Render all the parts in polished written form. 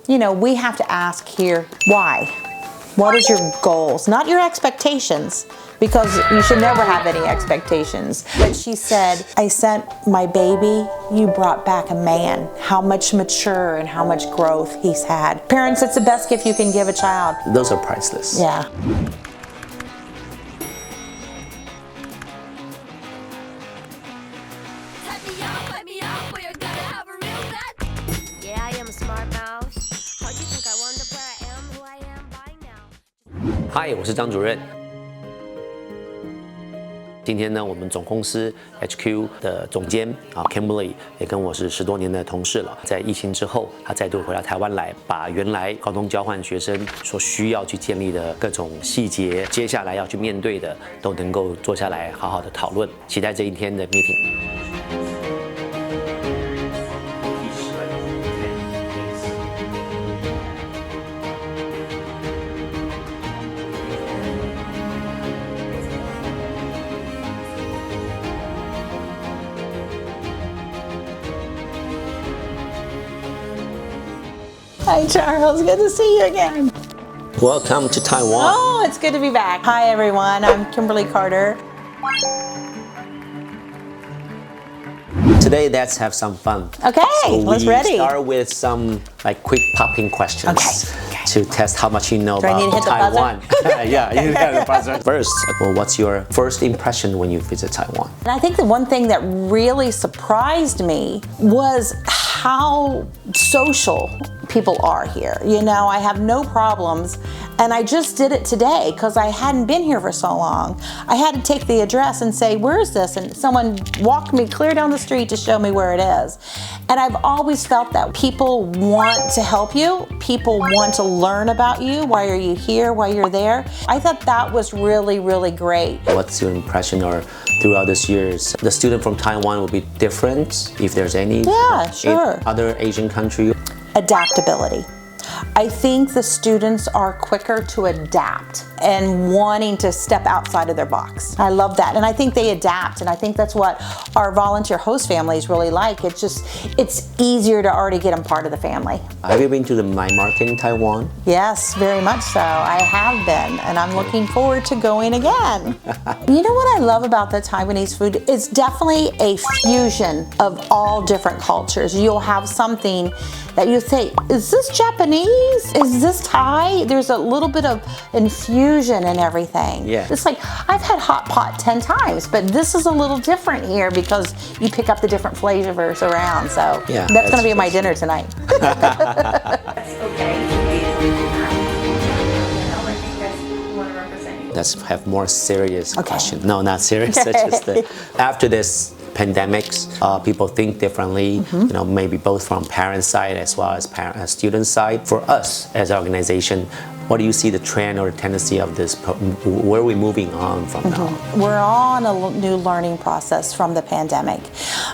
we have to ask here, why? What is your goals? Not your expectations, because you should never have any expectations. But she said, I sent my baby, you brought back a man. How much mature and how much growth he's had. Parents, it's the best gift you can give a child. Those are priceless. Yeah. Hi， 我是张主任。今天呢，我们总公司 HQ 的总监Kimberly 也跟我是10多年的同事了。在疫情之后，他再度回到台湾来，把原来高中交换学生所需要去建立的各种细节，接下来要去面对的，都能够坐下来好好的讨论。期待这一天的 meeting。Hi, Charles. Good to see you again. Welcome to Taiwan. Oh, it's good to be back. Hi, everyone. I'm Kimberly Carter. Today, let's have some fun. Okay, let's ready. We start with some quick popping questions to test how much you know about Taiwan. Yeah, you hit the buzzer. First, what's your first impression when you visit Taiwan? And I think the one thing that really surprised me was how social people are here. I have no problems, and I just did it today because I hadn't been here for so long. I had to take the address and say, where is this? And someone walked me clear down the street to show me where it is. And I've always felt that people want to help you. People want to learn about you. Why are you here? Why you're there? I thought that was really, really great. What's your impression, or throughout these years, the student from Taiwan will be different, if there's any? Yeah, sure. In other Asian countries? Adaptability. I think the students are quicker to adapt and wanting to step outside of their box. I love that. And I think they adapt, and I think that's what our volunteer host families really like. It's easier to already get them part of the family. Have you been to the night market in Taiwan? Yes, very much so. I have been, and I'm looking forward to going again. You know what I love about the Taiwanese food? It's definitely a fusion of all different cultures. You'll have something that you say, is this Japanese? Is this Thai? There's a little bit of infusion in everything. Yeah. It's like, I've had hot pot 10 times, but this is a little different here because you pick up the different flavors around. So yeah, that's going to be my dinner tonight. Let's have more serious question. No, not serious. Just after this pandemics, people think differently, maybe both from parent side as well as student side. For us as an organization, what do you see the trend or tendency of this? Where are we moving on from now? We're on a new learning process from the pandemic.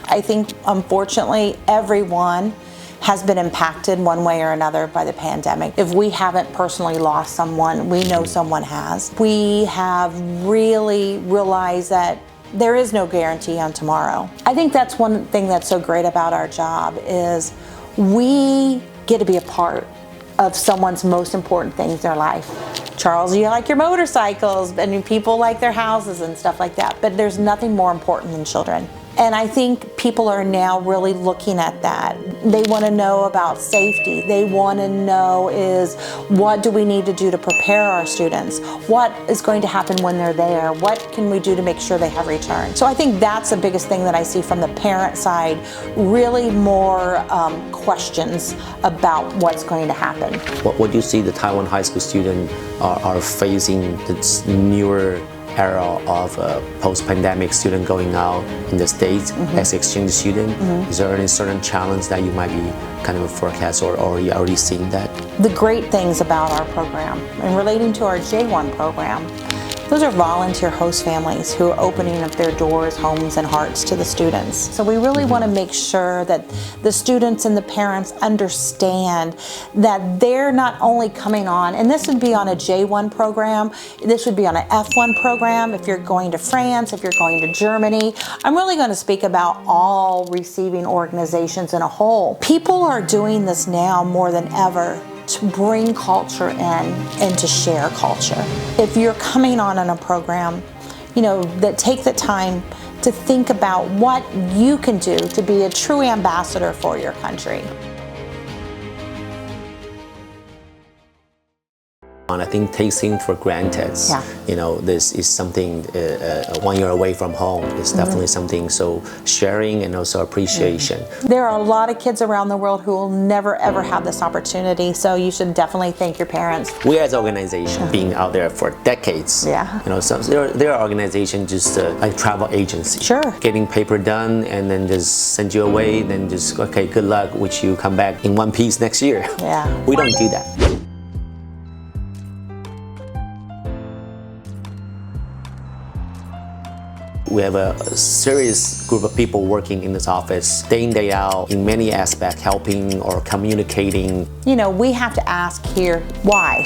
I think, unfortunately, everyone has been impacted one way or another by the pandemic. If we haven't personally lost someone, we know someone has. We have really realized that there is no guarantee on tomorrow. I think that's one thing that's so great about our job is we get to be a part of someone's most important things in their life. Charles, you like your motorcycles, and people like their houses and stuff like that, but there's nothing more important than children. And I think people are now really looking at that. They want to know about safety. They want to know is, what do we need to do to prepare our students? What is going to happen when they're there? What can we do to make sure they have return? So I think that's the biggest thing that I see from the parent side, really more questions about what's going to happen. What do you see the Taiwan high school students are facing this newer era of post-pandemic student going out in the States as exchange student? Is there any certain challenge that you might be kind of forecast, or you already seeing that? The great things about our program, and relating to our J1 program, Those are volunteer host families who are opening up their doors, homes, and hearts to the students. So we really want to make sure that the students and the parents understand that they're not only coming on, and this would be on a J1 program, this would be on an F1 program, if you're going to France, if you're going to Germany. I'm really going to speak about all receiving organizations in a whole. People are doing this now more than ever to bring culture in and to share culture. If you're coming on a program, that take the time to think about what you can do to be a true ambassador for your country. I think taking for granted, this is something 1 year away from home is definitely something. So sharing and also appreciation. There are a lot of kids around the world who will never ever have this opportunity. So you should definitely thank your parents. We as an organization, being out there for decades, so there are organizations just like travel agency, getting paper done and then just send you away, then just okay, good luck, wish you come back in one piece next year. We don't do that. We have a serious group of people working in this office, day in, day out, in many aspects, helping or communicating. We have to ask here, why?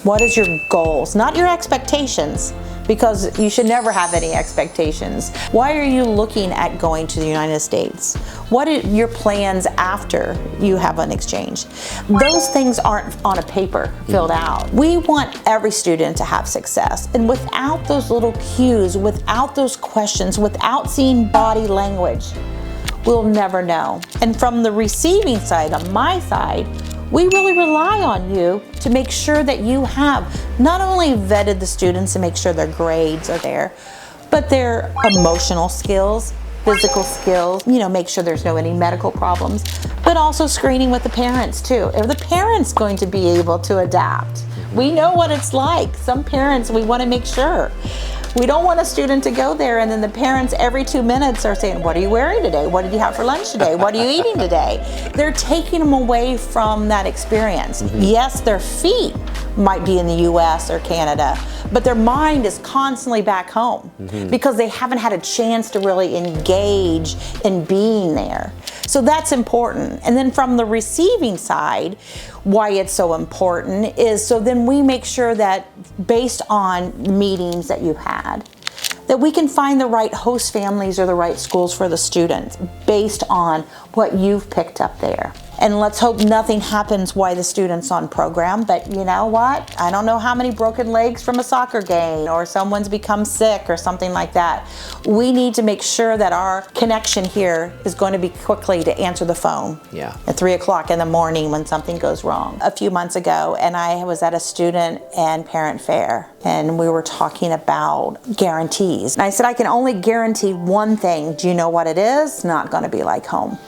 What is your goals? Not your expectations, because you should never have any expectations. Why are you looking at going to the United States? What are your plans after you have an exchange? Those things aren't on a paper filled out. We want every student to have success. And without those little cues, without those questions, without seeing body language, we'll never know. And from the receiving side, on my side, we really rely on you to make sure that you have not only vetted the students and make sure their grades are there, but their emotional skills, physical skills, make sure there's no any medical problems, but also screening with the parents too. Are the parents going to be able to adapt? We know what it's like. Some parents, we want to make sure. We don't want a student to go there and then the parents every 2 minutes are saying, what are you wearing today? What did you have for lunch today? What are you eating today? They're taking them away from that experience. Yes, their feet might be in the US or Canada, but their mind is constantly back home because they haven't had a chance to really engage in being there. So that's important. And then from the receiving side, why it's so important is so then we make sure that based on meetings that you had, that we can find the right host families or the right schools for the students based on what you've picked up there. And let's hope nothing happens while the student's on program, but you know what? I don't know how many broken legs from a soccer game or someone's become sick or something like that. We need to make sure that our connection here is going to be quickly to answer the phone at 3 o'clock in the morning when something goes wrong. A few months ago, and I was at a student and parent fair, and we were talking about guarantees. And I said, I can only guarantee one thing. Do you know what it is? It's not going to be like home.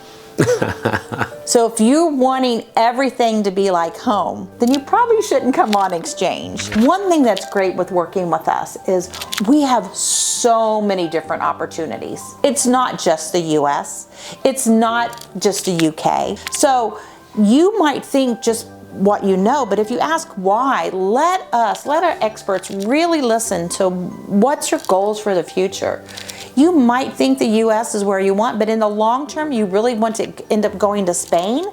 So if you're wanting everything to be like home, then you probably shouldn't come on exchange. One thing that's great with working with us is we have so many different opportunities. It's not just the US, it's not just the UK. So you might think just what you know, but if you ask why, let our experts really listen to what's your goals for the future. You might think the US is where you want, but in the long term, you really want to end up going to Spain?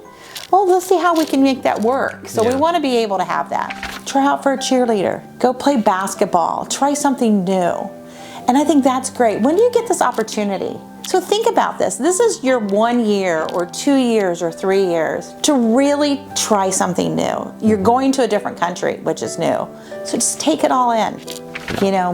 Well, let's see how we can make that work. So we want to be able to have that. Try out for a cheerleader. Go play basketball. Try something new. And I think that's great. When do you get this opportunity? So think about this. This is your 1 year or 2 years or 3 years to really try something new. You're going to a different country, which is new. So just take it all in.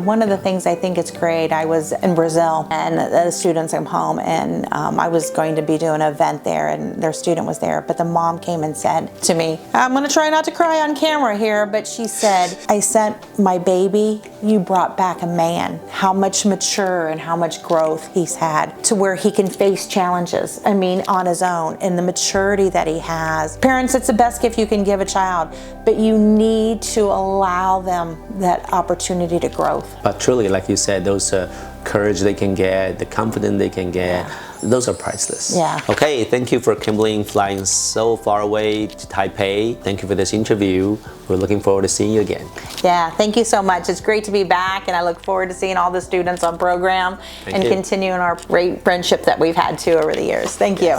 One of the things I think is great, I was in Brazil and the students came home and I was going to be doing an event there and their student was there, but the mom came and said to me, I'm going to try not to cry on camera here, but she said, I sent my baby, you brought back a man. How much mature and how much growth he's had to where he can face challenges, on his own, and the maturity that he has. Parents, it's the best gift you can give a child, but you need to allow them that opportunity to growth. But truly, like you said, those courage they can get, the confidence they can get, those are priceless. Yeah. Okay, thank you for Kimberly flying so far away to Taipei. Thank you for this interview. We're looking forward to seeing you again. Yeah, thank you so much. It's great to be back, and I look forward to seeing all the students on program and continuing our great friendship that we've had too over the years. Thank you.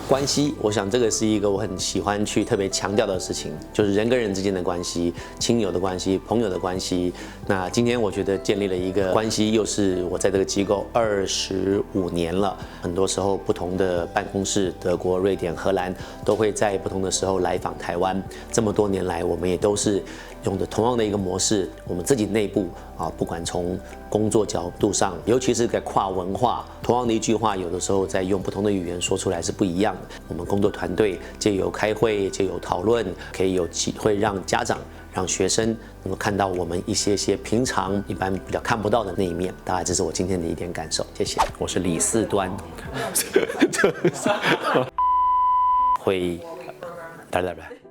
关系，我想这个是一个我很喜欢去特别强调的事情，就是人跟人之间的关系、亲友的关系、朋友的关系。那今天我觉得建立了一个关系，又是我在这个机构25年了。很多时候不同的办公室，德国、瑞典、荷兰都会在不同的时候来访台湾。这么多年来，我们也都是用的同样的一个模式，我们自己内部不管从工作角度上，尤其是在跨文化，同样的一句话，有的时候在用不同的语言说出来是不一样的。我们工作团队借由开会、借由讨论，可以有机会让家长、让学生能够看到我们一些平常一般比较看不到的那一面。大概这是我今天的一点感受，谢谢。我是李四端，会，拜拜。